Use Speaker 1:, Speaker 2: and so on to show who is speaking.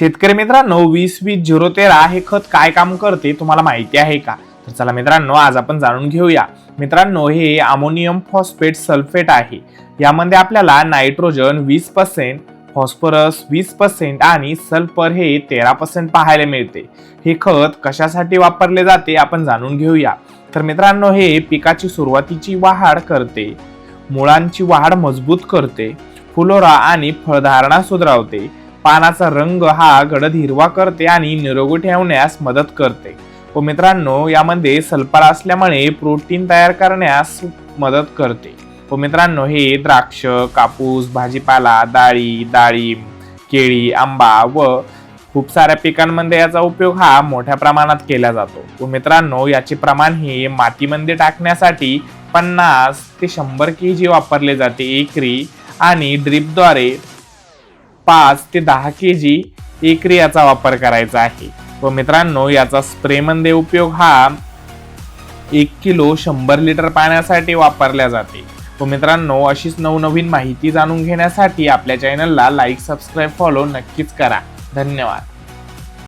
Speaker 1: शेतकरी मित्रांनो, 20-20-013 हे खत काय काम करते तुम्हाला माहिती आहे का? तर चला मित्रांनो, आज आपण जाणून घेऊया. मित्रांनो, हे अमोनियम फॉस्फेट सल्फेट आहे. यामध्ये आपल्याला नायट्रोजन 20%, फॉस्फरस 20% आणि सल्फर हे 13% पाहायला मिळते. हे खत कशासाठी वापरले जाते आपण जाणून घेऊया. तर मित्रांनो, हे पिकाची सुरुवातीची वाढ करते, मुळांची वाढ मजबूत करते, फुलोरा आणि फळधारणा सुधारवते, पानाचा रंग हा गडद हिरवा करते आणि निरोगी ठेवण्यास मदत करते. व मित्रांनो, यामध्ये सल्फर असल्यामुळे प्रोटीन तयार करण्यास मदत करते. व मित्रांनो, हे द्राक्ष, कापूस, भाजीपाला, डाळिंब, केळी, आंबा व खूप साऱ्या पिकांमध्ये याचा उपयोग हा मोठ्या प्रमाणात केला जातो. व मित्रांनो, याचे प्रमाण हे मातीमध्ये टाकण्यासाठी 50 ते 100 kg वापरले जाते एकरी आणि ड्रिपद्वारे 5 ते 10 kg एकरी याचा वापर करायचा आहे. व मित्रांनो, याचा स्प्रे मध्ये उपयोग हा 1 किलो 100 लिटर पाण्यासाठी वापरल्या जाते. व मित्रांनो, अशीच नवनवीन माहिती जाणून घेण्यासाठी आपल्या चॅनलला लाईक, सबस्क्राईब, फॉलो नक्कीच करा. धन्यवाद.